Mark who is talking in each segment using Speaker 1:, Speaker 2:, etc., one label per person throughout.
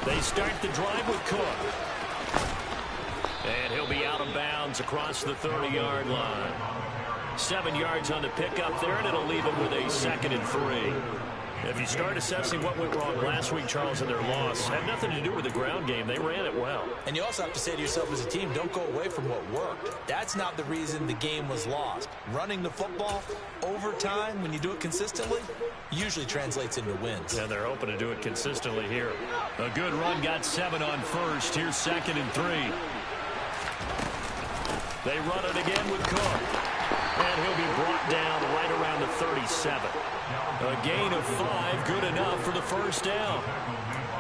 Speaker 1: They start the drive with Cook. And he'll be out of bounds across the 30-yard line. 7 yards on the pickup there, and it'll leave it with a 2nd and 3. If you start assessing what went wrong last week, Charles, in their loss, had nothing to do with the ground game. They ran it well.
Speaker 2: And you also have to say to yourself as a team, don't go away from what worked. That's not the reason the game was lost. Running the football over time, when you do it consistently, usually translates into wins.
Speaker 1: And they're hoping to do it consistently here. A good run got 7 on first. Here's 2nd and 3. They run it again with Cook. And he'll be brought down right around the 37. A gain of 5, good enough for the first down.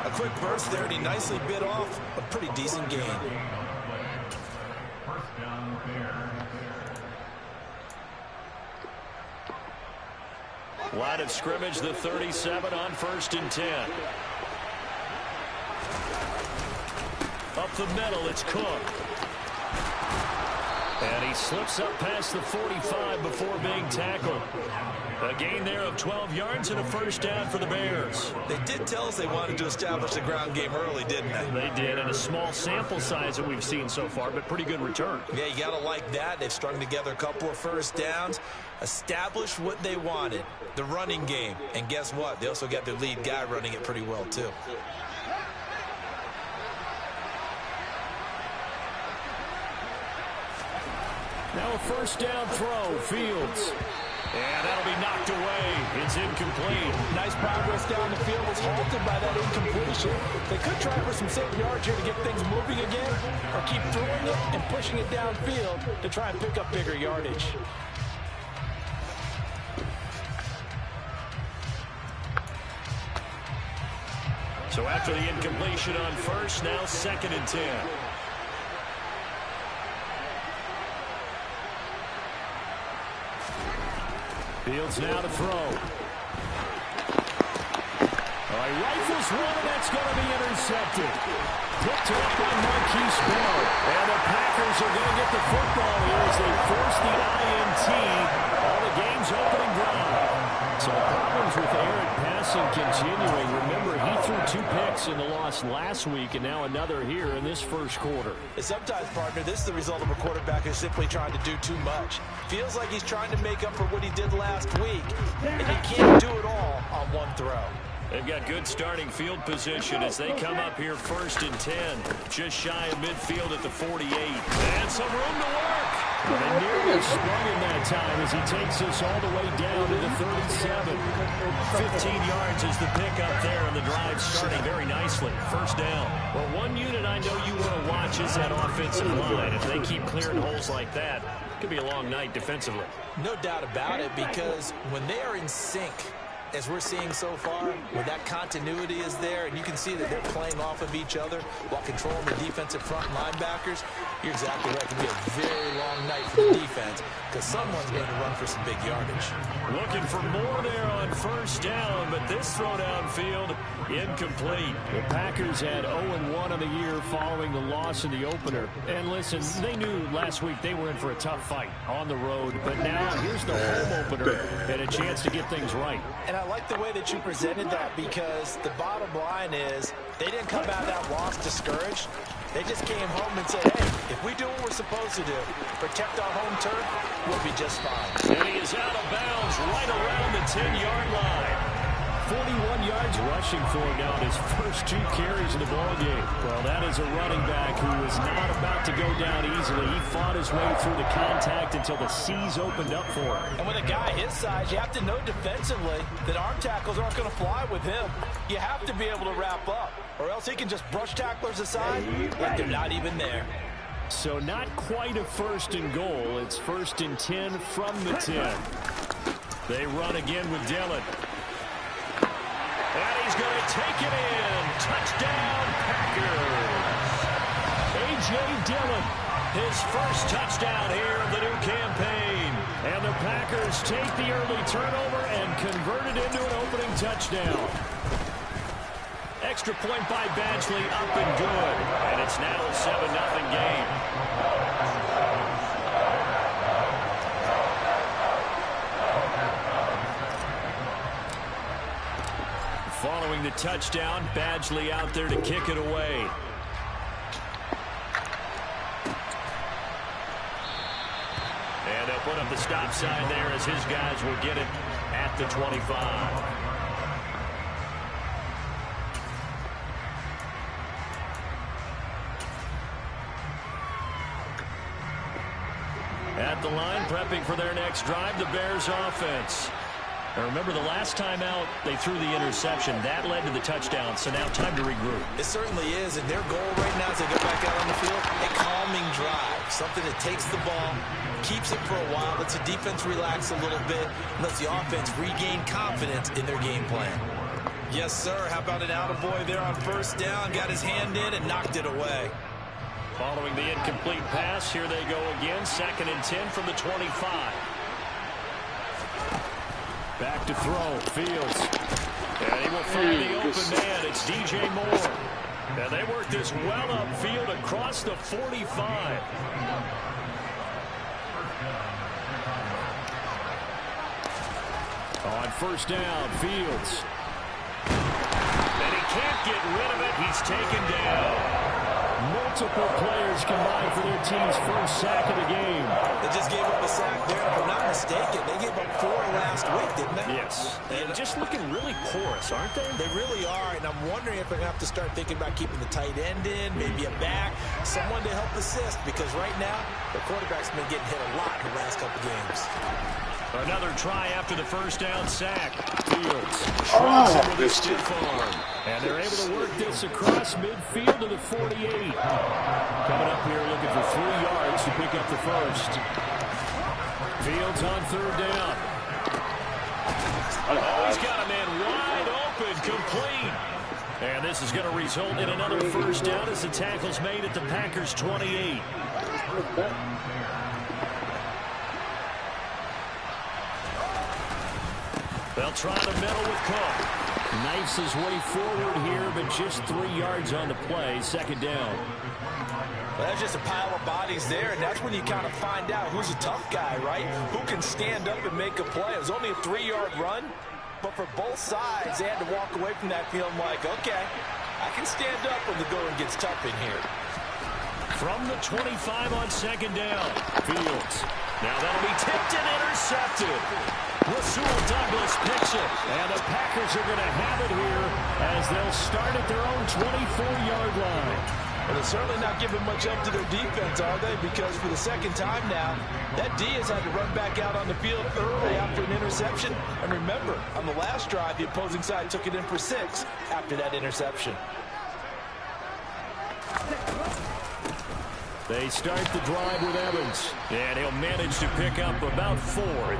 Speaker 2: A quick burst there, and he nicely bit off a pretty decent gain.
Speaker 1: Line of scrimmage, the 37 on 1st and 10. Up the middle, it's Cook. And he slips up past the 45 before being tackled. A gain there of 12 yards and a first down for the Bears.
Speaker 2: They did tell us they wanted to establish the ground game early, didn't they?
Speaker 1: They did, and a small sample size that we've seen so far, but pretty good return.
Speaker 2: Yeah, you got to like that. They've strung together a couple of first downs, established what they wanted, the running game. And guess what? They also got their lead guy running it pretty well, too.
Speaker 1: Now a first down throw, Fields. And that'll be knocked away. It's incomplete.
Speaker 3: Nice progress down the field was halted by that incompletion. They could try for some safe yards here to get things moving again, or keep throwing it and pushing it downfield to try and pick up bigger yardage.
Speaker 1: So after the incompletion on first, now 2nd and 10. Fields now to throw. All right, rifles one, and that's going to be intercepted. Picked up by Marquise Bell. And the Packers are going to get the football here as they force the INT on the game's opening drive. So problems with Aaron passing continuing. Remember, he threw 2 picks in the loss last week, and now another here in this first quarter.
Speaker 2: Sometimes, partner, this is the result of a quarterback who's simply trying to do too much. Feels like he's trying to make up for what he did last week, and he can't do it all on one throw.
Speaker 1: They've got good starting field position as they come up here 1st and 10. Just shy of midfield at the 48. And some room to work. And nearly sprung in that time as he takes us all the way down to the 37. 15 yards is the pickup there, and the drive starting very nicely. First down. Well, one unit I know you want to watch is that offensive line. If they keep clearing holes like that, it could be a long night defensively.
Speaker 2: No doubt about it, because when they are in sync, as we're seeing so far, when that continuity is there and you can see that they're playing off of each other while controlling the defensive front linebackers, you're exactly right. It can be a very long night for the defense because someone's going to run for some big yardage.
Speaker 1: Looking for more there on first down, but this throw downfield incomplete. The Packers had 0-1 on the year following the loss in the opener. And listen, they knew last week they were in for a tough fight on the road, but now here's the home opener and a chance to get things right.
Speaker 3: And I like the way that you presented that, because the bottom line is they didn't come out of that loss discouraged. They just came home and said, hey, if we do what we're supposed to do, protect our home turf, we'll be just fine.
Speaker 1: And he is out of bounds right around the 10-yard line. 41 yards rushing for him now in his first 2 carries in the ballgame. Well, that is a running back who is not about to go down easily. He fought his way through the contact until the C's opened up for him.
Speaker 3: And with a guy his size, you have to know defensively that arm tackles aren't going to fly with him. You have to be able to wrap up, or else he can just brush tacklers aside like they're not even there.
Speaker 1: So not quite a 1st and goal. It's 1st and 10 from the 10. They run again with Dillon. And he's going to take it in. Touchdown, Packers. A.J. Dillon, his first touchdown here of the new campaign. And the Packers take the early turnover and convert it into an opening touchdown. Extra point by Badgley, up and good. And it's now a 7-0 game. Following the touchdown, Badgley out there to kick it away. And they'll put up the stop sign there as his guys will get it at the 25. At the line, prepping for their next drive, the Bears offense. Now remember, the last time out, they threw the interception. That led to the touchdown, so now time to regroup.
Speaker 2: It certainly is, and their goal right now as they go back out on the field, a calming drive. Something that takes the ball, keeps it for a while, lets the defense relax a little bit, and lets the offense regain confidence in their game plan. Yes, sir. How about an attaboy there on first down? Got his hand in and knocked it away.
Speaker 1: Following the incomplete pass, here they go again. 2nd and 10 from the 25. Back to throw, Fields. And he will find the open man. It's DJ Moore. And they work this well upfield across the 45. On first down, Fields. And he can't get rid of it. He's taken down. Multiple players combined for their team's first sack of the game.
Speaker 2: They just gave up a sack there. If I'm not mistaken, they gave up 4 last week, didn't they?
Speaker 1: Yes. And just looking really porous, aren't they?
Speaker 2: They really are, and I'm wondering if they're going to have to start thinking about keeping the tight end in, maybe a back, someone to help assist, because right now, the quarterback's been getting hit a lot in the last couple games.
Speaker 1: Another try after the first down sack. Fields shrugs him with a stiff arm. And they're able to work this across midfield to the 48. Coming up here looking for 3 yards to pick up the first. Fields on 3rd down. Oh, he's got a man wide open, complete. And this is going to result in another first down as the tackle's made at the Packers' 28. They'll try the middle with Cook. Knifes his way forward here, but just 3 yards on the play. 2nd down.
Speaker 3: Well, that's just a pile of bodies there, and that's when you kind of find out who's a tough guy, right? Who can stand up and make a play. It was only a 3-yard run, but for both sides, they had to walk away from that feeling like, okay, I can stand up when the going gets tough in here.
Speaker 1: From the 25 on 2nd down, Fields. Now that'll be tipped and intercepted. Rasul Douglas picks it, and the Packers are going to have it here as they'll start at their own 24-yard line.
Speaker 3: Well, they're certainly not giving much up to their defense, are they? Because for the 2nd time now, that D has had to run back out on the field early after an interception. And remember, on the last drive, the opposing side took it in for 6 after that interception.
Speaker 1: They start the drive with Evans, and he'll manage to pick up about 4.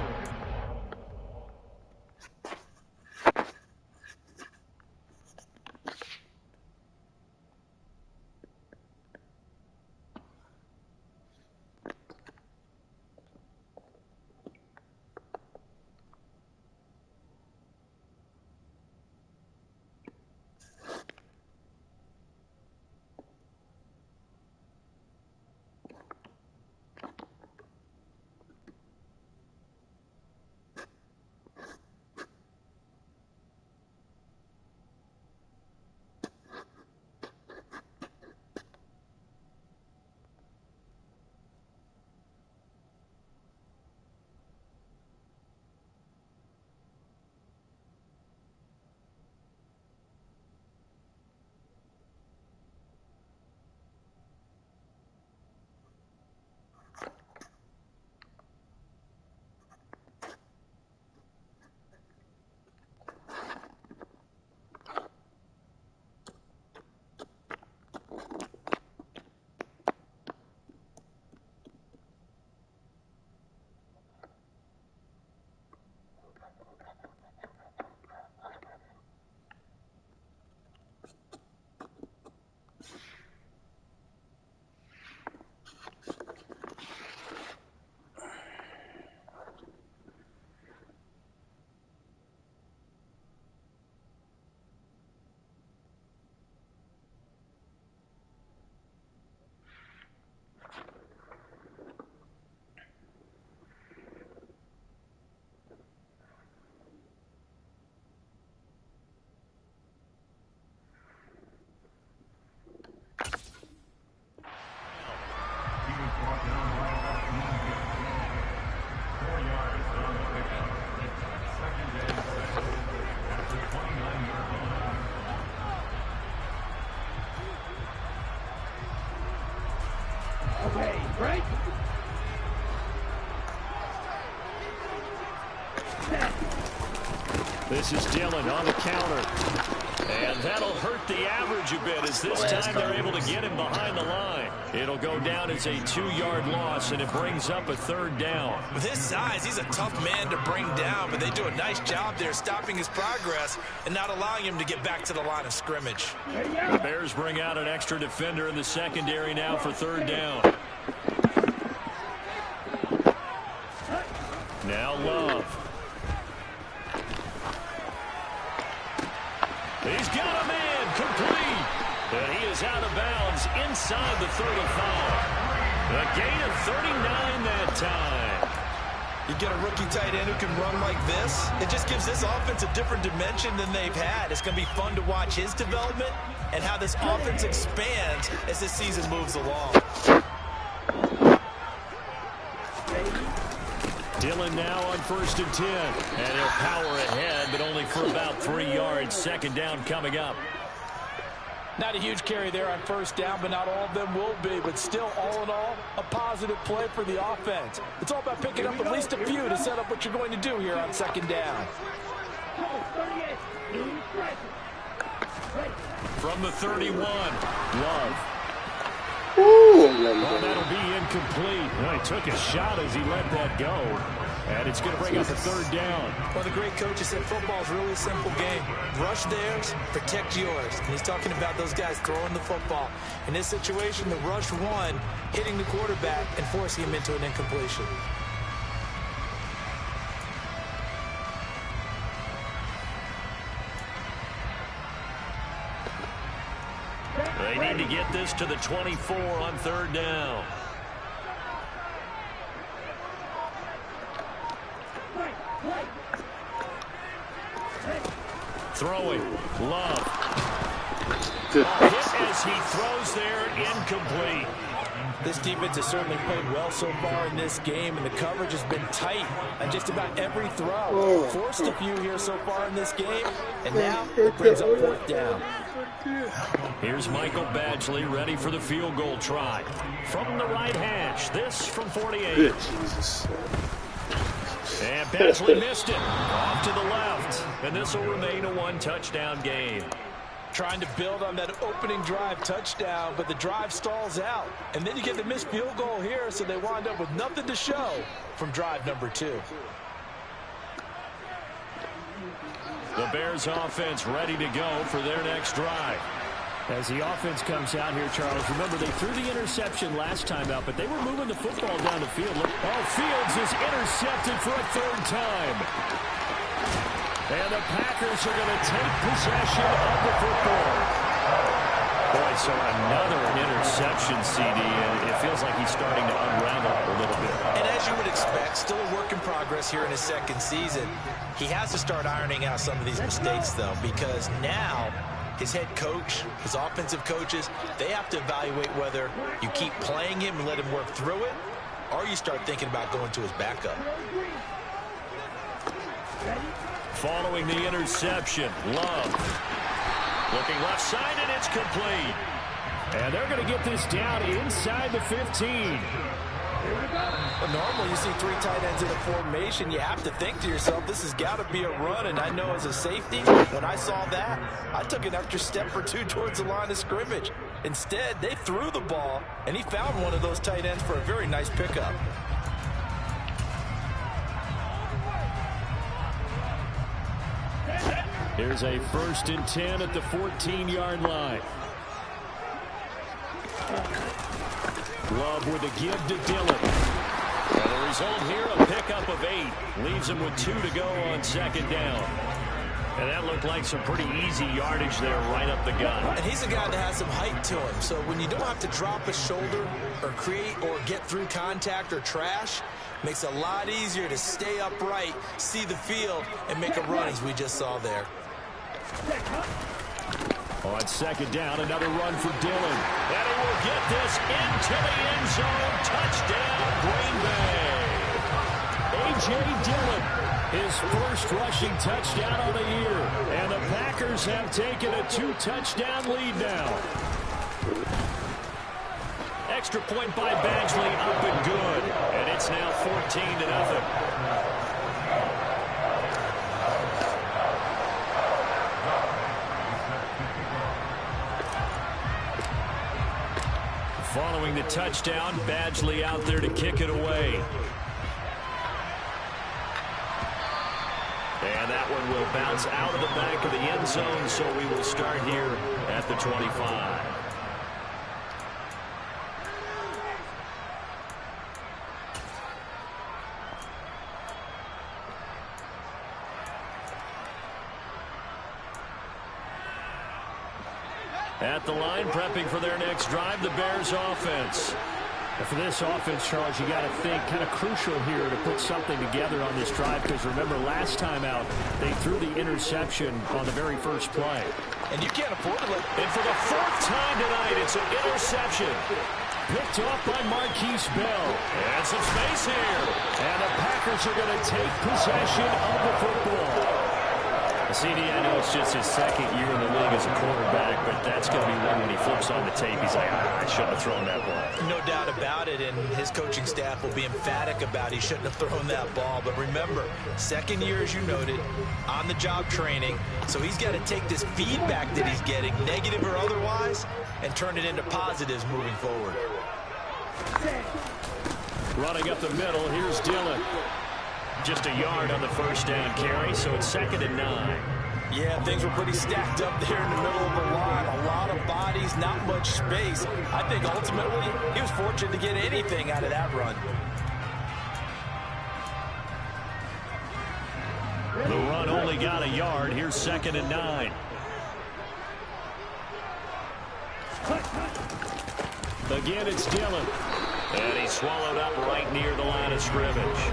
Speaker 1: This is Dillon on the counter. And that'll hurt the average a bit as this time they're able to get him behind the line. It'll go down as a 2-yard loss, and it brings up a 3rd down.
Speaker 2: With his size, he's a tough man to bring down, but they do a nice job there stopping his progress and not allowing him to get back to the line of scrimmage.
Speaker 1: The Bears bring out an extra defender in the secondary now for 3rd down. Now Love. He's got a man complete. But he is out of bounds inside the 35. A gain of 39 that time.
Speaker 2: You get a rookie tight end who can run like this, it just gives this offense a different dimension than they've had. It's going to be fun to watch his development and how this offense expands as this season moves along.
Speaker 1: Dillon now on 1st and 10. And he'll power ahead, but only for about 3 yards. 2nd down coming up.
Speaker 3: Not a huge carry there on 1st down, but not all of them will be. But still, all in all, a positive play for the offense. It's all about picking up at least a few to set up what you're going to do here on 2nd down.
Speaker 1: From the 31, Love.
Speaker 4: Oh,
Speaker 1: That'll be incomplete. Well, he took a shot as he let that go. And it's going to bring up a 3rd down.
Speaker 2: Well, the great coach has said football is really a simple game. Rush theirs, protect yours. And he's talking about those guys throwing the football. In this situation, the rush one, hitting the quarterback and forcing him into an incompletion.
Speaker 1: They need to get this to the 24 on 3rd down. Throwing. Love. Hit as he throws there, incomplete.
Speaker 3: This defense has certainly played well so far in this game, and the coverage has been tight on just about every throw. Forced a few here so far in this game, and now it brings up 4th down.
Speaker 1: Here's Michael Badgley ready for the field goal try. From the right hash, this from 48.
Speaker 4: good Jesus.
Speaker 1: And Badgley missed it. Off to the left. And this will remain a 1-touchdown game.
Speaker 3: Trying to build on that opening drive touchdown, but the drive stalls out. And then you get the missed field goal here, so they wind up with nothing to show from drive number 2.
Speaker 1: The Bears offense ready to go for their next drive. As the offense comes out here, Charles, remember they threw the interception last time out, but they were moving the football down the field. Fields is intercepted for a 3rd time. And the Packers are going to take possession of the football. Boy, so another interception, CD, and it feels like he's starting to unravel a little bit.
Speaker 2: And as you would expect, still a work in progress here in his 2nd season. He has to start ironing out some of these mistakes, though, because now his head coach, his offensive coaches, they have to evaluate whether you keep playing him and let him work through it, or you start thinking about going to his backup.
Speaker 1: Following the interception, Love. Looking left side, and it's complete. And they're going to get this down inside the 15.
Speaker 3: Well, normally you see 3 tight ends in a formation, you have to think to yourself, this has got to be a run. And I know as a safety, when I saw that, I took an extra step or 2 towards the line of scrimmage. Instead, they threw the ball, and he found one of those tight ends for a very nice pickup.
Speaker 1: Here's a 1st and 10 at the 14-yard line. Love with a give to Dillon. And the result here, a pickup of 8. Leaves him with 2 to go on 2nd down. And that looked like some pretty easy yardage there right up the gut.
Speaker 2: And he's a guy that has some height to him. So when you don't have to drop a shoulder or create or get through contact or trash, makes it a lot easier to stay upright, see the field, and make a run as we just saw there.
Speaker 1: On 2nd down, another run for Dillon. And he will get this into the end zone. Touchdown, Green Bay. A.J. Dillon, his first rushing touchdown of the year. And the Packers have taken a 2-touchdown lead now. Extra point by Badgley, up and good. And it's now 14-0. Following the touchdown, Badgley out there to kick it away. And that one will bounce out of the back of the end zone, so we will start here at the 25. At the line, prepping for their next drive, the Bears offense.
Speaker 4: For this offense, Charles, you got to think kind of crucial here to put something together on this drive, because remember last time out they threw the interception on the very first play.
Speaker 3: And you can't afford to let...
Speaker 1: And for the fourth time tonight, it's an interception.
Speaker 4: Picked off by Marquise Bell.
Speaker 1: And some space here.
Speaker 4: And the Packers are going to take possession of the football.
Speaker 1: CD, I know it's just his second year in the league as a quarterback, but that's going to be one when he flips on the tape. He's like, I shouldn't have thrown that ball.
Speaker 2: No doubt about it, and his coaching staff will be emphatic about he shouldn't have thrown that ball. But remember, second year, as you noted, on-the-job training. So he's got to take this feedback that he's getting, negative or otherwise, and turn it into positives moving forward.
Speaker 1: Running up the middle, here's Dillon. Just a yard on the first down carry, so it's 2nd and 9.
Speaker 3: Yeah, things were pretty stacked up there in the middle of the line. A lot of bodies, not much space. I think ultimately he was fortunate to get anything out of that run.
Speaker 1: The run only got a yard. Here's 2nd and 9.
Speaker 4: Again, it's Dillon.
Speaker 1: And he's swallowed up right near the line of scrimmage.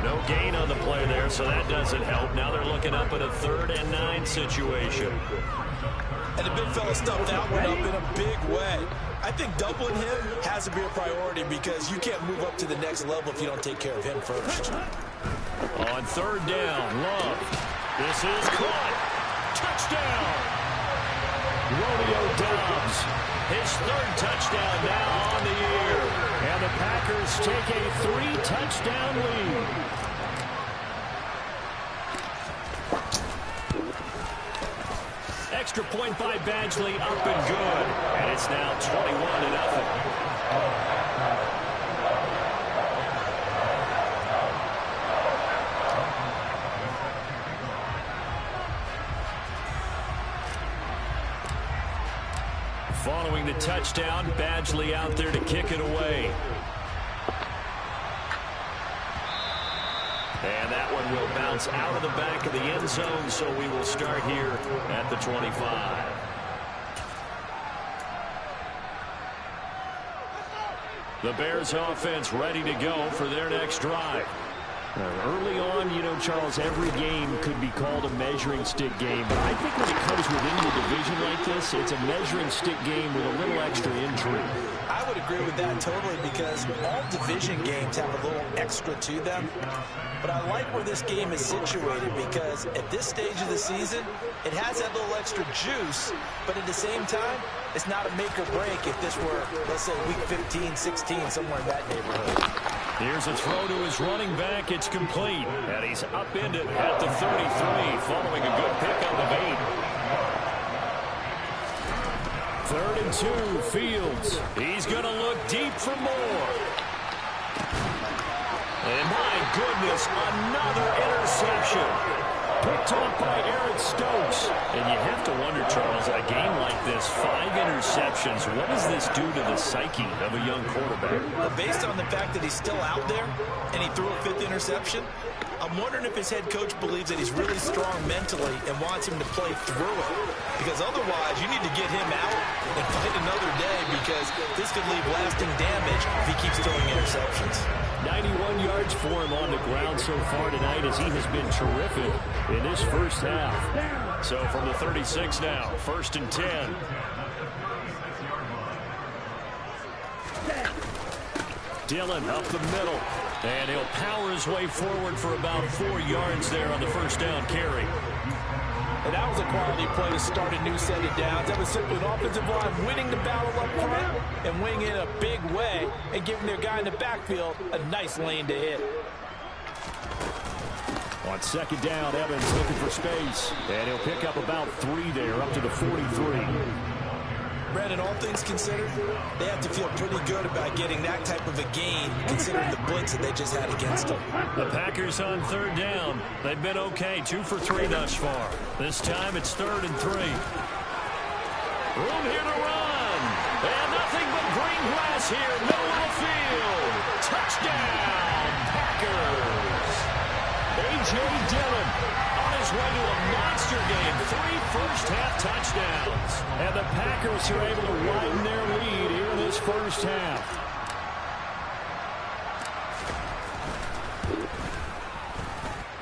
Speaker 1: No gain on the play there, so that doesn't help. Now they're looking up at a 3rd and 9 situation.
Speaker 3: And the big fella stuffed that one up in a big way. I think doubling him has to be a priority because you can't move up to the next level if you don't take care of him first.
Speaker 1: On 3rd down, Love. This is caught. Touchdown. Romeo Doubs. His 3rd touchdown now on the year.
Speaker 4: And the Packers take a 3-touchdown lead.
Speaker 1: Extra point by Badgley, up and good. And it's now 21-0. Following the touchdown, Badgley out there to kick it away. And that one will bounce out of the back of the end zone, so we will start here at the 25. The Bears offense ready to go for their next drive.
Speaker 4: Early on, you know, Charles, every game could be called a measuring stick game. But I think when it comes within the division like this, it's a measuring stick game with a little extra intrigue.
Speaker 3: I would agree with that totally because all division games have a little extra to them. But I like where this game is situated because at this stage of the season, it has that little extra juice. But at the same time, it's not a make or break if this were, let's say, week 15, 16, somewhere in that neighborhood.
Speaker 1: Here's a throw to his running back. It's complete. And he's upended at the 33, following a good pickup of 8. 3rd and 2, Fields. He's going to look deep for more. And my goodness, another interception. Picked off by Eric Stokes. And you have to wonder, Charles, a game like this, 5 interceptions, what does this do to the psyche of a young quarterback?
Speaker 3: Well, based on the fact that he's still out there and he threw a 5th interception, I'm wondering if his head coach believes that he's really strong mentally and wants him to play through it. Because otherwise, you need to get him out and fight another day because this could leave lasting damage if he keeps throwing interceptions.
Speaker 4: 91 yards for him on the ground so far tonight as he has been terrific in this first half.
Speaker 1: So from the 36 now, 1st and 10. Dillon up the middle. And he'll power his way forward for about 4 yards there on the first down carry.
Speaker 3: And that was a quality play to start a new set of downs. That was simply an offensive line winning the battle up front and winning in a big way and giving their guy in the backfield a nice lane to hit.
Speaker 4: On 2nd down, Evans looking for space. And he'll pick up about 3 there, up to the 43.
Speaker 2: Brandon, all things considered, they have to feel pretty good about getting that type of a gain considering the blitz that they just had against them.
Speaker 1: The Packers on third down. They've been okay, 2 for 3 thus far. This time it's 3rd and 3. Room here to run. And nothing but green grass here, middle of the field. Touchdown, Packers. A.J. Dillon on his way to a monster game. 3 first-half touchdowns. And the Packers are able to widen their lead here in this first half.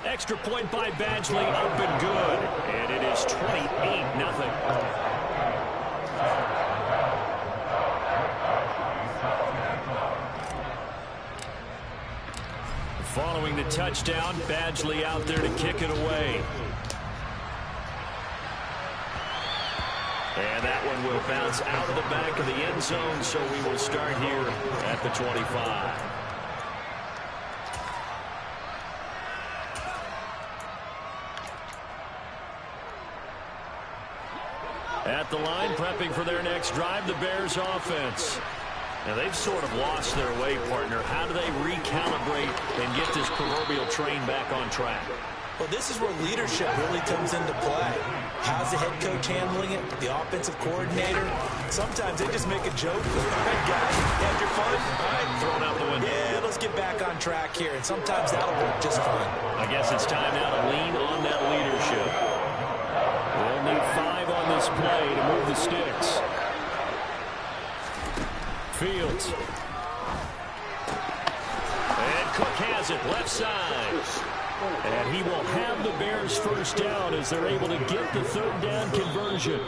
Speaker 1: Extra point by Badgley, up and good. And it is 28-0. Following the touchdown, Badgley out there to kick it away. And that one will bounce out of the back of the end zone, so we will start here at the 25. At the line, prepping for their next drive, the Bears offense. Now, they've sort of lost their way, partner. How do they recalibrate and get this proverbial train back on track?
Speaker 2: Well, this is where leadership really comes into play. How's the head coach handling it? The offensive coordinator? Sometimes they just make a joke. All right, guys, you had your fun? All right,
Speaker 1: thrown out the window.
Speaker 2: Yeah, let's get back on track here. And sometimes that'll work just fine.
Speaker 1: I guess it's time now to lean on that leadership. They'll need 5 on this play to move the sticks. Fields. And Cook has it, left side. And he will have the Bears first down as they're able to get the 3rd down conversion.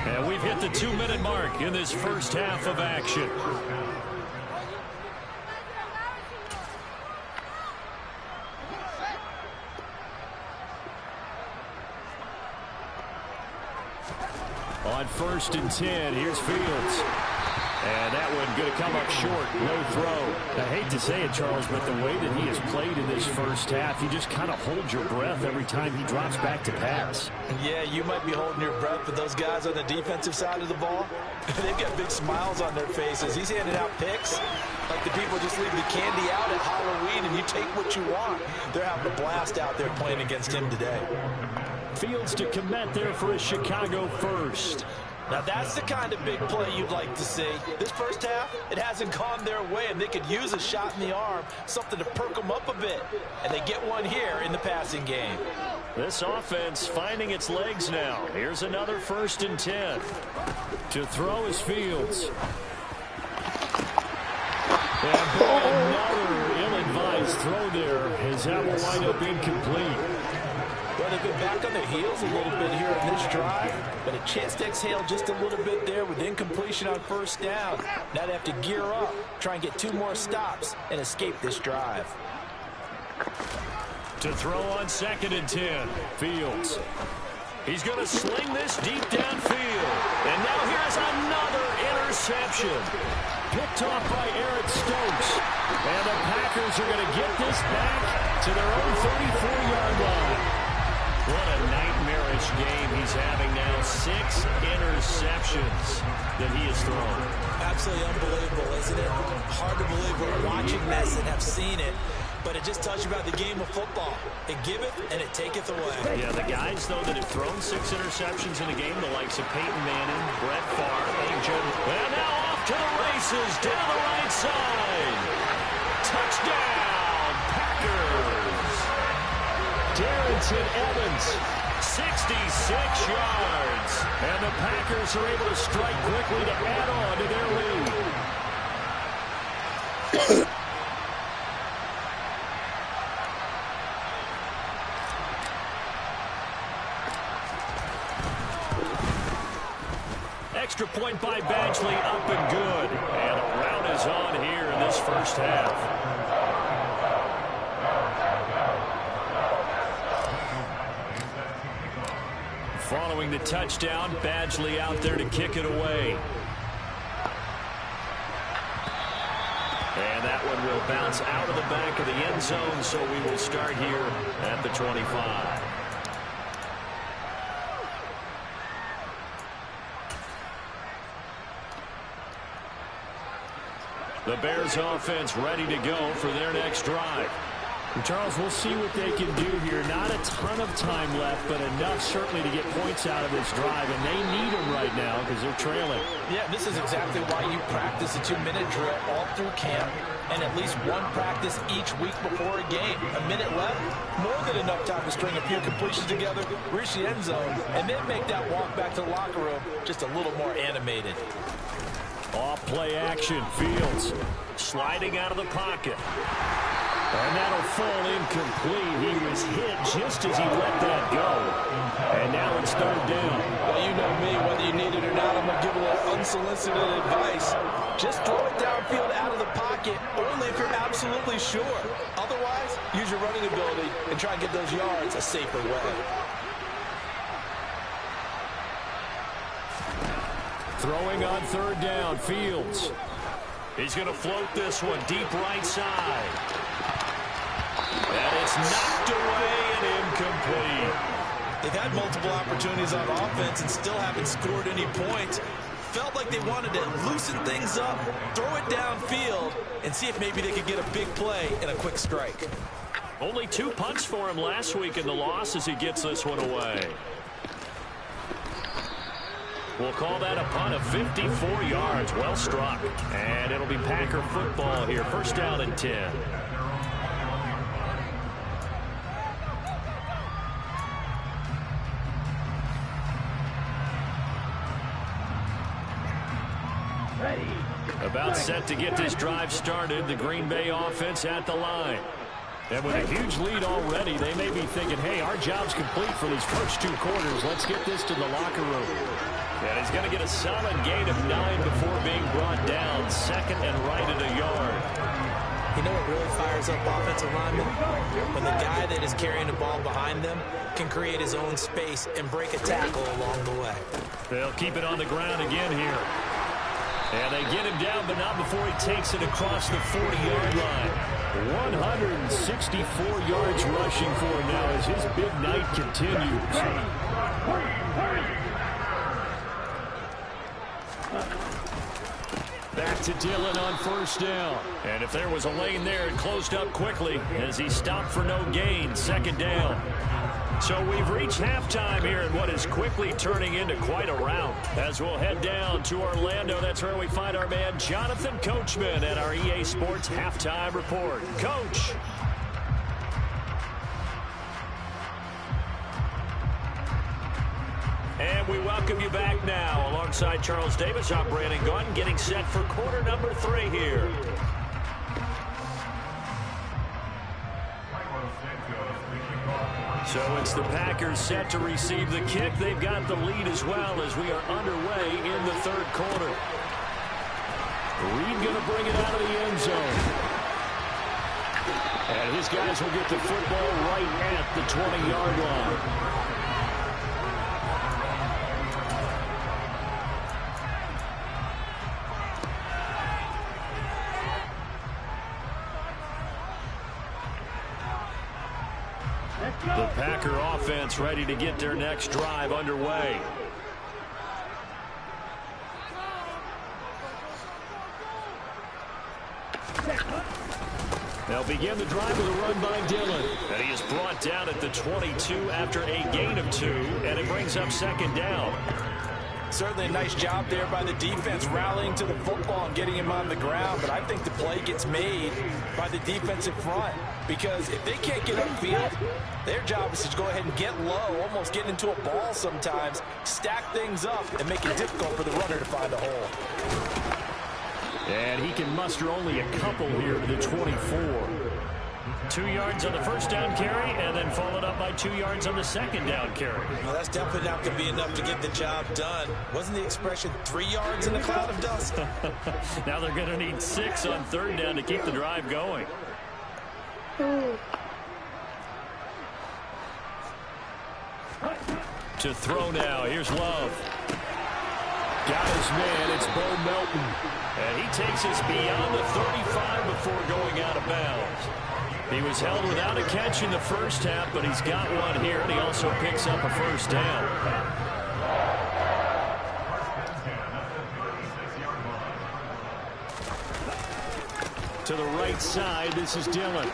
Speaker 1: And we've hit the 2-minute mark in this first half of action. On 1st and 10, here's Fields. And that one going to come up short. No throw. I hate to say it, Charles, but the way that he has played in this first half, you just kind of hold your breath every time he drops back to pass.
Speaker 2: Yeah, you might be holding your breath, but those guys on the defensive side of the ball, they've got big smiles on their faces. He's handing out picks like the people just leave the candy out at Halloween and you take what you want. They're having a blast out there playing against him today.
Speaker 4: Fields to commit there for a Chicago first.
Speaker 2: Now, that's the kind of big play you'd like to see. This first half, it hasn't gone their way, and they could use a shot in the arm, something to perk them up a bit. And they get one here in the passing game.
Speaker 1: This offense finding its legs now. Here's another 1st and 10. To throw is Fields. And boy, another ill-advised throw there as that will wind up incomplete.
Speaker 2: Well, they've been back on their heels a little bit here in this drive, but a chance to exhale just a little bit there with incompletion on 1st down. Now they have to gear up, try and get 2 more stops, and escape this drive.
Speaker 1: To throw on 2nd and 10, Fields. He's going to sling this deep downfield. And now here's another interception. Picked off by Eric Stokes. And the Packers are going to get this back to their own 34-yard line. What a nightmarish game he's having now. 6 interceptions that he has thrown.
Speaker 2: Absolutely unbelievable, isn't it? Hard to believe we're watching this and have seen it. But it just tells you about the game of football. It giveth and it taketh away.
Speaker 1: Yeah, the guys, though, that have thrown 6 interceptions in a game, the likes of Peyton Manning, Brett Favre, and now off to the races, down the right side. Touchdown, Packers. Darrington Evans, 66 yards. And the Packers are able to strike quickly to add on to their lead. Extra point by Badgley, up and good. And a round is on here in this first half. Following the touchdown, Badgley out there to kick it away. And that one will bounce out of the back of the end zone, so we will start here at the 25. The Bears offense ready to go for their next drive.
Speaker 4: And Charles, we'll see what they can do here. Not a ton of time left, but enough certainly to get points out of this drive, and they need them right now because they're trailing.
Speaker 3: Yeah, this is exactly why you practice a 2-minute drill all through camp and at least one practice each week before a game. A minute left, more than enough time to string a few completions together, reach the end zone, and then make that walk back to the locker room just a little more animated.
Speaker 1: Off play action. Fields sliding out of the pocket. And that'll fall incomplete. He was hit just as he let that go. And now it's third down.
Speaker 3: Well, you know me, whether you need it or not, I'm going to give a little unsolicited advice. Just throw it downfield out of the pocket, only if you're absolutely sure. Otherwise, use your running ability and try and get those yards a safer way.
Speaker 1: Throwing on third down, Fields. He's going to float this one deep right side. And it's knocked away and incomplete.
Speaker 2: They've had multiple opportunities on offense and still haven't scored any points. Felt like they wanted to loosen things up, throw it downfield, and see if maybe they could get a big play and a quick strike.
Speaker 1: Only 2 punts for him last week in the loss as he gets this one away. We'll call that a punt of 54 yards. Well struck. And it'll be Packer football here. First down and 10. About set to get this drive started. The Green Bay offense at the line. And with a huge lead already, they may be thinking, hey, our job's complete for these first 2 quarters. Let's get this to the locker room. And he's going to get a solid gain of 9 before being brought down. Second and right at a yard.
Speaker 2: You know what really fires up offensive linemen? When the guy that is carrying the ball behind them can create his own space and break a tackle along the way.
Speaker 1: They'll keep it on the ground again here. And they get him down, but not before he takes it across the 40-yard line. 164 yards rushing for him now as his big night continues. Back to Dillon on first down. And if there was a lane there, it closed up quickly as he stopped for no gain. Second down. So we've reached halftime here in what is quickly turning into quite a rout. As we'll head down to Orlando, that's where we find our man Jonathan Coachman at our EA Sports Halftime Report. Coach. And we welcome you back now. Alongside Charles Davis, I'm Brandon Gunn, getting set for quarter number 3 here. So it's the Packers set to receive the kick. They've got the lead as well as we are underway in the third quarter. Reed going to bring it out of the end zone. And his guys will get the football right at the 20-yard line. The Packer offense ready to get their next drive underway. They'll begin the drive with a run by Dillon. And he is brought down at the 22 after a gain of 2, and it brings up second down.
Speaker 3: Certainly a nice job there by the defense rallying to the football and getting him on the ground, but I think the play gets made by the defensive front because if they can't get upfield, their job is to go ahead and get low, almost get into a ball sometimes, stack things up, and make it difficult for the runner to find a hole.
Speaker 1: And he can muster only a couple here to the 24. 2 yards on the first down carry, and then followed up by 2 yards on the second down carry.
Speaker 2: Well, that's definitely not going to be enough to get the job done. Wasn't the expression 3 yards in a cloud of dust?
Speaker 1: Now they're going to need 6 on third down to keep the drive going. To throw now, here's Love. Got his man, it's Bo Melton. And he takes us beyond the 35 before going out of bounds. He was held without a catch in the first half, but he's got one here, and he also picks up a first down.
Speaker 4: To the right side, this is Dillon.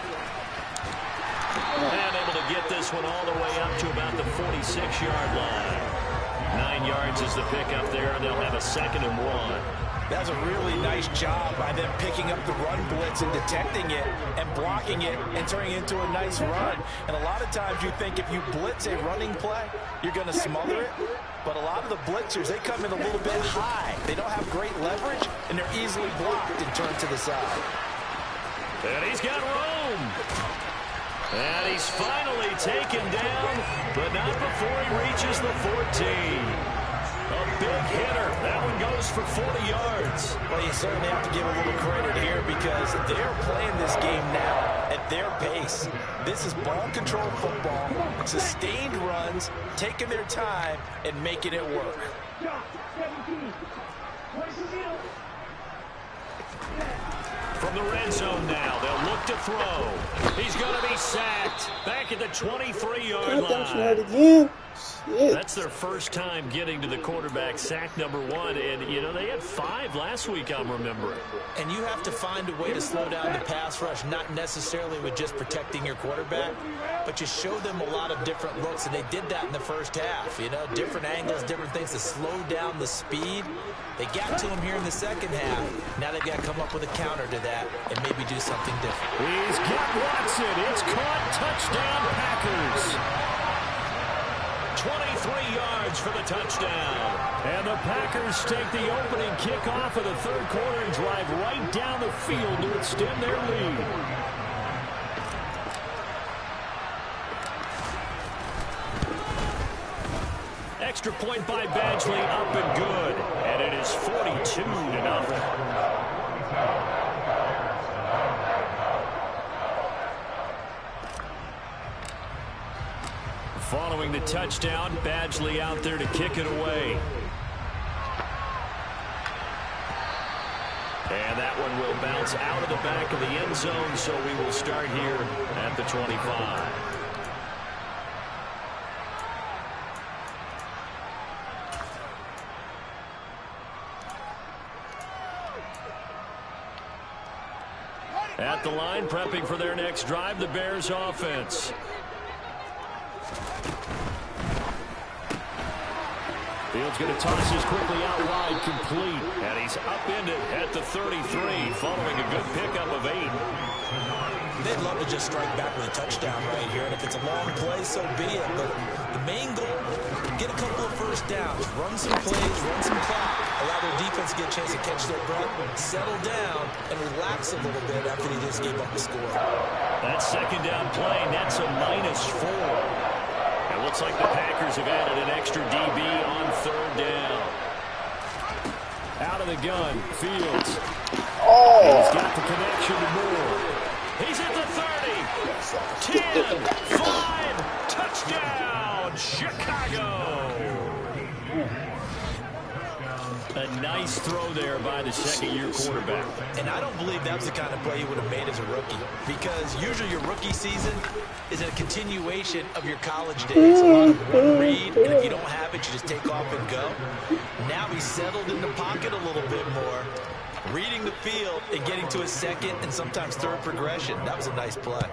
Speaker 1: And able to get this one all the way up to about the 46-yard line. 9 yards is the pickup there, and they'll have a 2nd and 1.
Speaker 3: That's a really nice job by them picking up the run blitz and detecting it and blocking it and turning it into a nice run. And a lot of times you think if you blitz a running play, you're going to smother it. But a lot of the blitzers, they come in a little bit high. They don't have great leverage, and they're easily blocked and turned to the side.
Speaker 1: And he's got room. And he's finally taken down, but not before he reaches the 14. A big hitter. That one goes for 40 yards.
Speaker 3: Well, you certainly have to give a little credit here because they're playing this game now at their pace. This is ball control football, sustained runs, taking their time, and making it work.
Speaker 1: From the red zone now, they'll look to throw. He's going to be sacked back at the 23-yard line. That's their first time getting to the quarterback, sack number 1. And, you know, they had 5 last week, I'm remembering.
Speaker 2: And you have to find a way to slow down the pass rush, not necessarily with just protecting your quarterback, but you show them a lot of different looks, and they did that in the first half. You know, different angles, different things to slow down the speed. They got to him here in the second half. Now they've got to come up with a counter to that and maybe do something different.
Speaker 4: He's got Watson. It's caught. Touchdown, Packers.
Speaker 1: 23 yards for the touchdown.
Speaker 4: And the Packers take the opening kickoff of the third quarter and drive right down the field to extend their lead. Extra point by Badgley, up and good. And it is 42-0. Following the touchdown, Badgley out there to kick it away. And that one will bounce out of the back of the end zone, so we will start here at the 25. At the line, prepping for their next drive, the Bears offense. Fields going to toss this quickly out wide, complete. And he's upended at the 33, following a good pickup of 8.
Speaker 2: They'd love to just strike back with a touchdown right here, and if it's a long play, so be it. But the main goal, get a couple of first downs, run some plays, run some clock, allow their defense to get a chance to catch their breath, settle down, and relax a little bit after they just gave up the score.
Speaker 1: That second down play, that's a -4. It looks like the Packers have added an extra DB on third down. Out of the gun, Fields. He's got the connection to Moore. He's at the 30. 10, 5, touchdown, Chicago. A nice throw there by the second-year quarterback.
Speaker 3: And I don't believe that was the kind of play he would have made as a rookie, because usually your rookie season is a continuation of your college days. A lot of one read, and if you don't have it, you just take off and go. Now he's settled in the pocket a little bit more, reading the field and getting to his second and sometimes third progression. That was a nice play.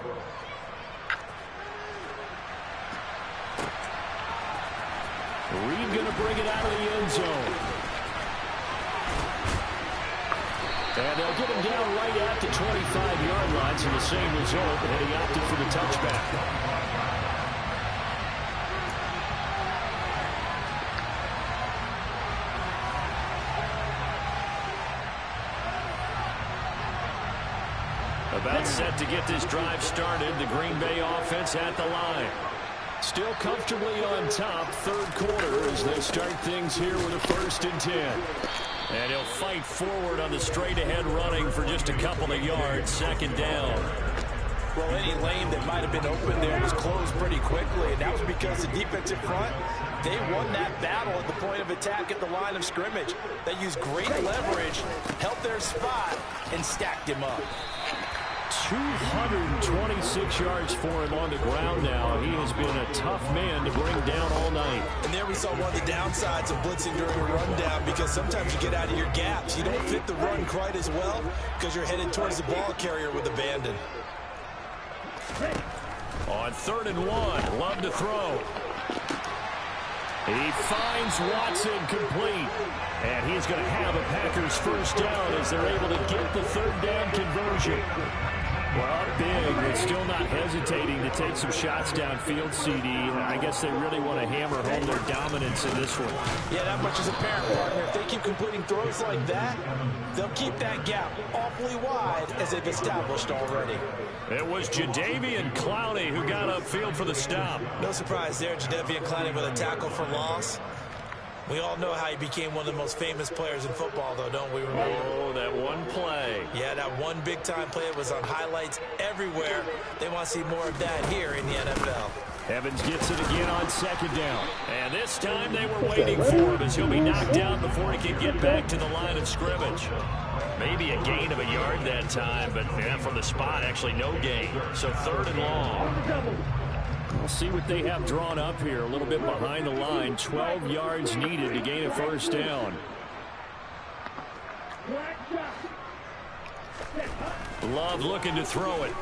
Speaker 4: Reed going to bring it out of the end zone. And they'll get him down right at the 25-yard line, so the same result, and he opted for the touchback. About set to get this drive started, the Green Bay offense at the line. Still comfortably on top, third quarter, as they start things here with a 1st and 10. And he'll fight forward on the straight-ahead running for just a couple of yards, second down.
Speaker 3: Well, any lane that might have been open there was closed pretty quickly, and that was because the defensive front, they won that battle at the point of attack at the line of scrimmage. They used great leverage, held their spot, and stacked him up.
Speaker 4: 226 yards for him on the ground now. He has been a tough man to bring down all night.
Speaker 3: And there we
Speaker 2: probably saw one of the downsides of blitzing during a rundown, because sometimes you get out of your gaps. You don't fit the run quite as well because you're headed towards the ball carrier with abandon.
Speaker 1: On 3rd and 1, Love to throw. He finds Watson complete. And he's going to have a Packers first down as they're able to get the 3rd down conversion. Well, up big, but still not hesitating to take some shots downfield, CD. I guess they really want to hammer home their dominance in this one.
Speaker 3: Yeah, that much is apparent, partner. If they keep completing throws like that, they'll keep that gap awfully wide, as they've established already.
Speaker 1: It was Jadeveon Clowney who got upfield for the stop.
Speaker 2: No surprise there, Jadeveon Clowney with a tackle for loss. We all know how he became one of the most famous players in football, though, don't we? Remember?
Speaker 1: Oh, that one play.
Speaker 2: Yeah, that one big-time play was on highlights everywhere. They want to see more of that here in the NFL.
Speaker 1: Evans gets it again on 2nd down. And this time they were waiting for him as he'll be knocked down before he can get back to the line of scrimmage. Maybe a gain of a yard that time, but yeah, from the spot, actually no gain. So 3rd and long. We'll see what they have drawn up here. A little bit behind the line. 12 yards needed to gain a first down. Love looking to throw it.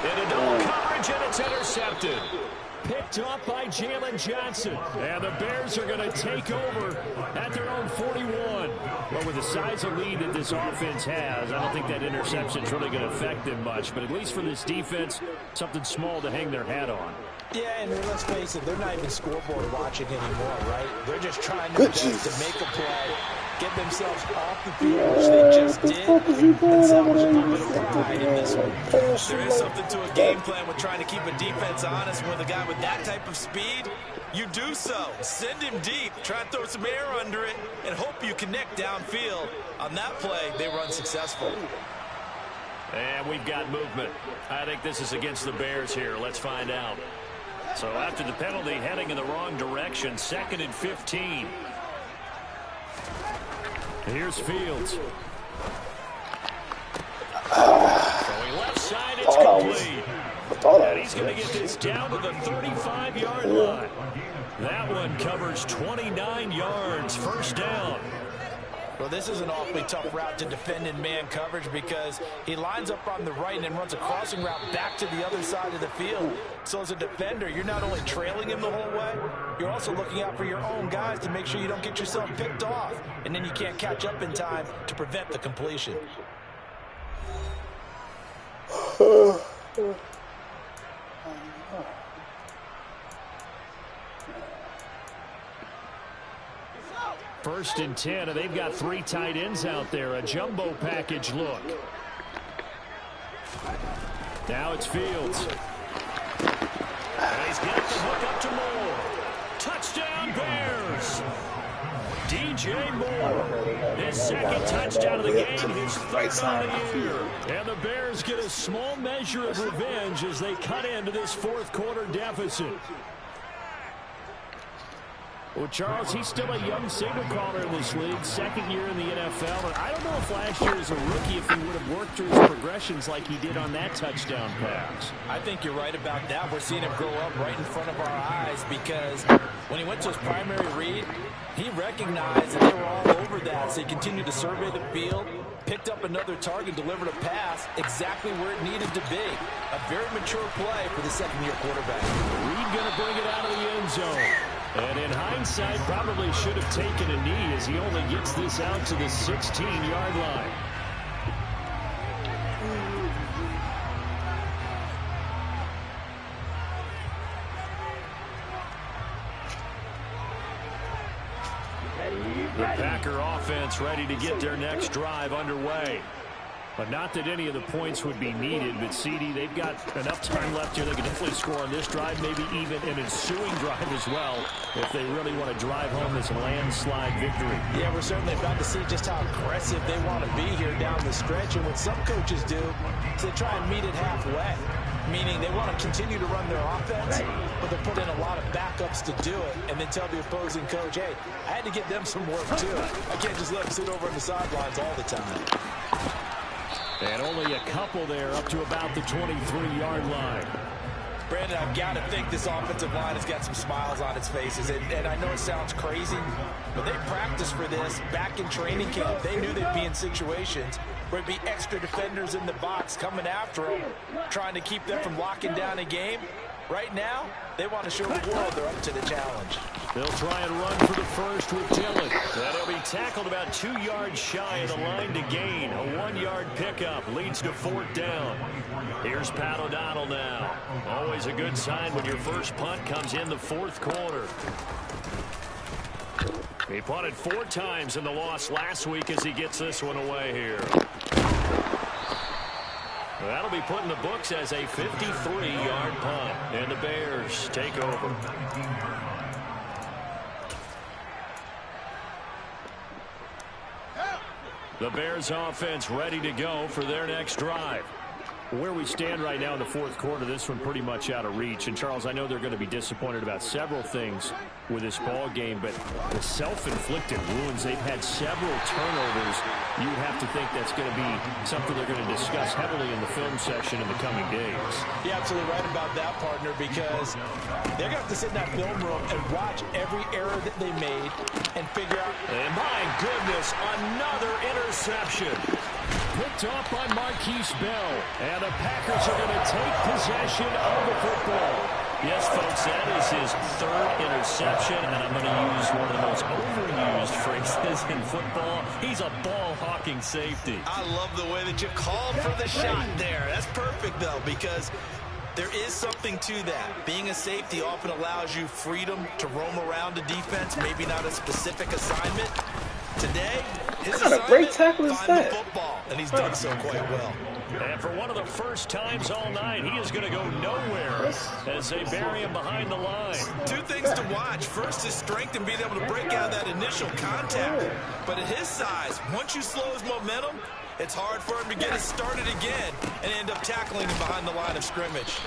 Speaker 1: Into double coverage, and it's intercepted. Picked off by Jalen Johnson. And the Bears are going to take over at their own 41. Well, with the size of lead that this offense has, I don't think that interception is really going to affect them much. But at least for this defense, something small to hang their hat on.
Speaker 3: Yeah, and let's face it, they're not even scoreboard watching anymore, right? They're just trying their best to make a play, get themselves off the field, which they just did, and salvage a little bit of pride in this one.
Speaker 2: There is something to a game plan with trying to keep a defense honest. With a guy with that type of speed, you do so. Send him deep, try and throw some air under it, and hope you connect downfield. On that play, they were unsuccessful.
Speaker 1: And we've got movement. I think this is against the Bears here. Let's find out. So after the penalty, heading in the wrong direction, 2nd and 15. Here's Fields. Throwing left side, it's complete. And he's going to get this down to the 35-yard line. That one covers 29 yards, first down.
Speaker 3: Well, this is an awfully tough route to defend in man coverage, because he lines up on the right and then runs a crossing route back to the other side of the field. So as a defender, you're not only trailing him the whole way, you're also looking out for your own guys to make sure you don't get yourself picked off. And then you can't catch up in time to prevent the completion.
Speaker 1: First and 10, and they've got 3 tight ends out there. A jumbo package look. Now it's Fields. And he's got the hook up to Moore. Touchdown, Bears. DJ Moore. His 2nd touchdown of the game. His 3rd on the year. And the Bears get a small measure of revenge as they cut into this 4th quarter deficit. Well, Charles, he's still a young signal caller in this league, 2nd year in the NFL. And I don't know if last year as a rookie, if he would have worked through his progressions like he did on that touchdown pass.
Speaker 3: I think you're right about that. We're seeing him grow up right in front of our eyes, because when he went to his primary read, he recognized that they were all over that. So he continued to survey the field, picked up another target, delivered a pass exactly where it needed to be. A very mature play for the 2nd-year quarterback.
Speaker 1: Reed going to bring it out of the end zone. And in hindsight, probably should have taken a knee as he only gets this out to the 16-yard line. The Packer offense ready to get their next drive underway. But not that any of the points would be needed, but CD, they've got enough time left here. They can definitely score on this drive, maybe even an ensuing drive as well, if they really want to drive home this landslide victory.
Speaker 3: Yeah, we're certainly about to see just how aggressive they want to be here down the stretch. And what some coaches do is they try and meet it halfway, meaning they want to continue to run their offense, but they put in a lot of backups to do it, and then tell the opposing coach, hey, I had to get them some work too. I can't just let them sit over on the sidelines all the time.
Speaker 1: And only a couple there up to about the 23-yard line.
Speaker 3: Brandon, I've got to think this offensive line has got some smiles on its faces. And I know it sounds crazy, but they practiced for this back in training camp. They knew they'd be in situations where it'd be extra defenders in the box coming after them, trying to keep them from locking down a game. Right now, they want to show the world they're up to the challenge.
Speaker 1: They'll try and run for the first with Dillon. And he'll be tackled about 2 yards shy of the line to gain. A 1-yard pickup leads to 4th down. Here's Pat O'Donnell now. Always a good sign when your first punt comes in the 4th quarter. He punted 4 times in the loss last week as he gets this one away here. That'll be put in the books as a 53-yard punt. And the Bears take over. The Bears offense ready to go for their next drive. Where we stand right now in the 4th quarter, this one pretty much out of reach. And, Charles, I know they're going to be disappointed about several things with this ball game, but the self-inflicted wounds, they've had several turnovers. You would have to think that's going to be something they're going to discuss heavily in the film session in the coming days.
Speaker 3: You're absolutely right about that, partner, because they're going to have to sit in that film room and watch every error that they made and figure out.
Speaker 1: And, my goodness, another interception. Picked off by Marquise Bell. And the Packers are going to take possession of the football. Yes, folks, that is his 3rd interception, and I'm going to use one of the most overused phrases in football. He's a ball-hawking safety.
Speaker 2: I love the way that you called for the shot there. That's perfect, though, because there is something to that. Being a safety often allows you freedom to roam around the defense, maybe not a specific assignment. Today, his assignment, find the football, and he's done so quite well.
Speaker 1: And for one of the first times all night, he is going to go nowhere as they bury him behind the line.
Speaker 2: 2 things to watch. First, his strength and being able to break out that initial contact. But at his size, once you slow his momentum, it's hard for him to get it started again and end up tackling him behind the line of scrimmage.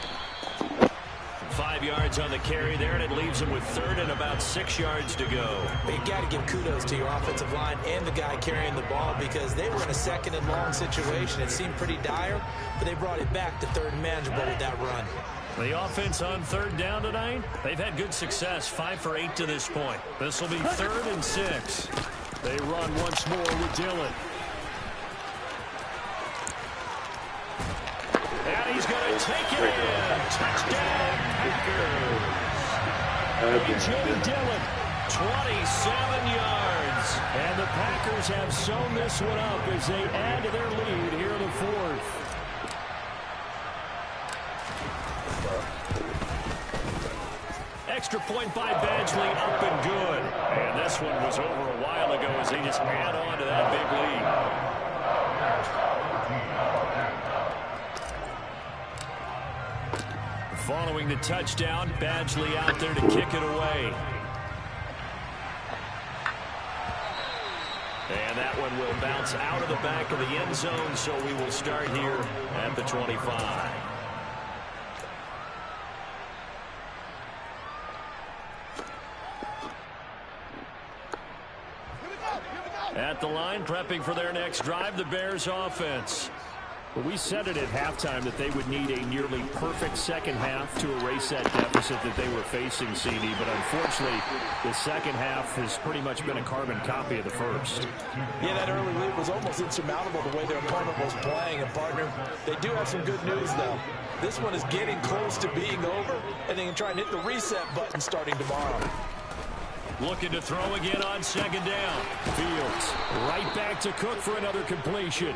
Speaker 1: 5 yards on the carry there, and it leaves him with 3rd and about 6 yards to go.
Speaker 3: But you got to give kudos to your offensive line and the guy carrying the ball, because they were in a 2nd and long situation. It seemed pretty dire, but they brought it back to 3rd and manageable with that run.
Speaker 1: The offense on 3rd down tonight, they've had good success, 5 for 8 to this point. This will be 3rd and 6. They run once more with Dillon. And he's going to take it in. Touchdown, Packers. A.J. Dillon, 27 yards. And the Packers have sewn this one up as they add to their lead here in the 4th. Extra point by Badgley, up and good. And this one was over a while ago as they just add on to that big lead. Following the touchdown, Badgley out there to kick it away. And that one will bounce out of the back of the end zone, so we will start here at the 25. At the line, prepping for their next drive, the Bears offense. But we said it at halftime that they would need a nearly perfect second half to erase that deficit that they were facing, CD. But unfortunately, the second half has pretty much been a carbon copy of the first.
Speaker 3: Yeah, that early lead was almost insurmountable the way their opponent was playing. And, partner, they do have some good news, though. This one is getting close to being over, and they can try and hit the reset button starting tomorrow.
Speaker 1: Looking to throw again on 2nd down. Fields right back to Cook for another completion.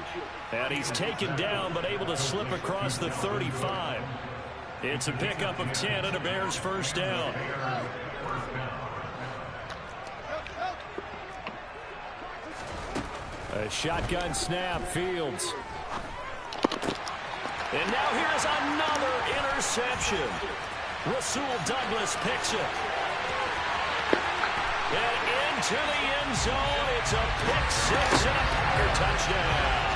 Speaker 1: And he's taken down but able to slip across the 35. It's a pickup of 10 and a Bears first down. A shotgun snap, Fields. And now here's another interception. Rasul Douglas picks it. And into the end zone, it's a pick 6 and a Packer touchdown.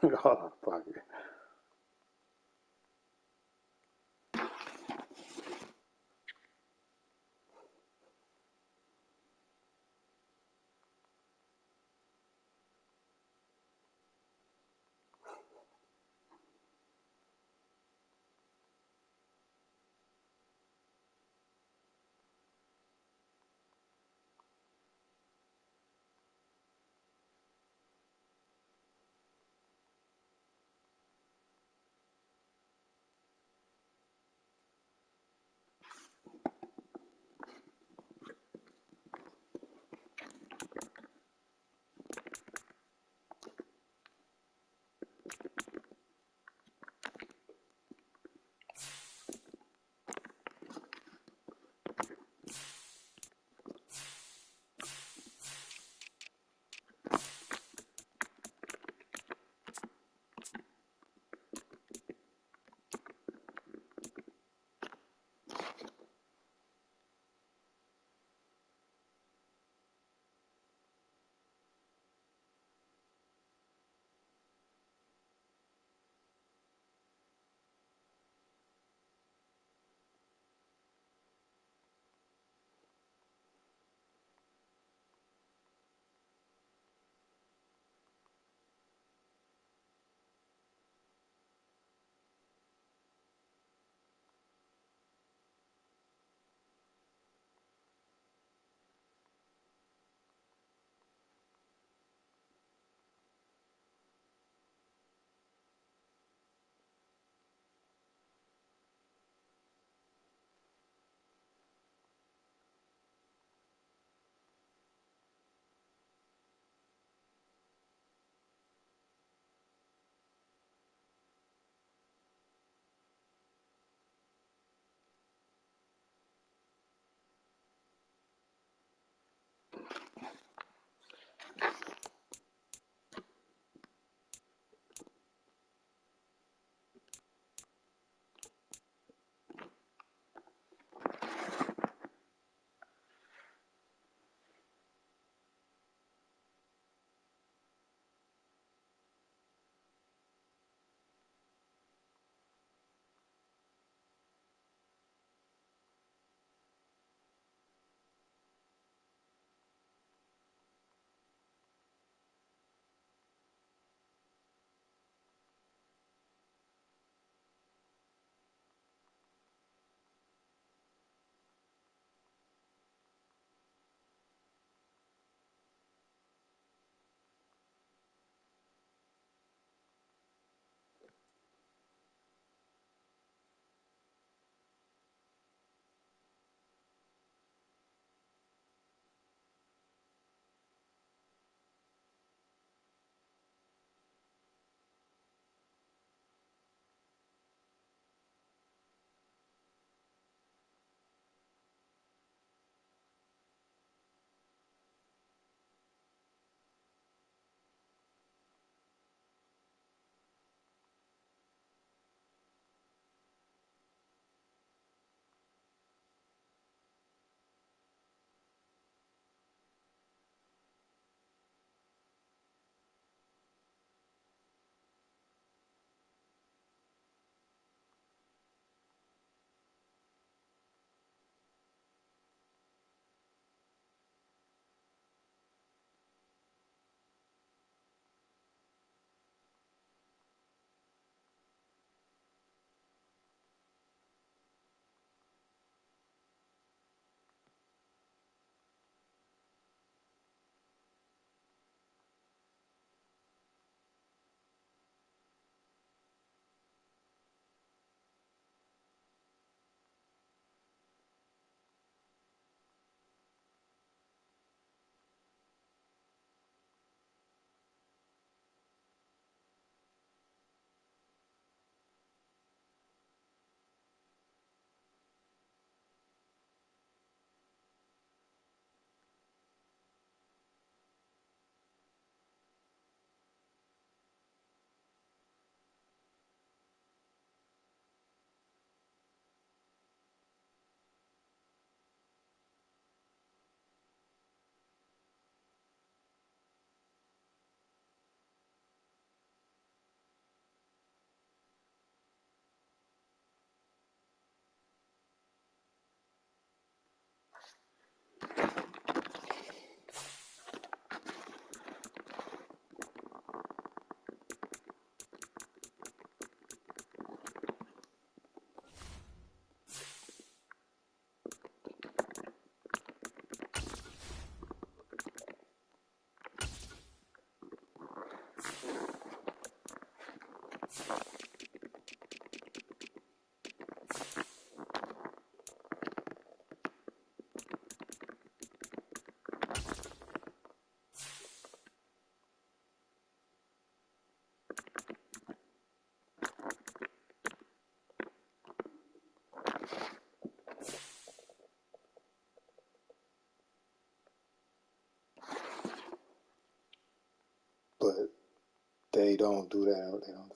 Speaker 5: Oh, fuck it. But they don't do that. They don't.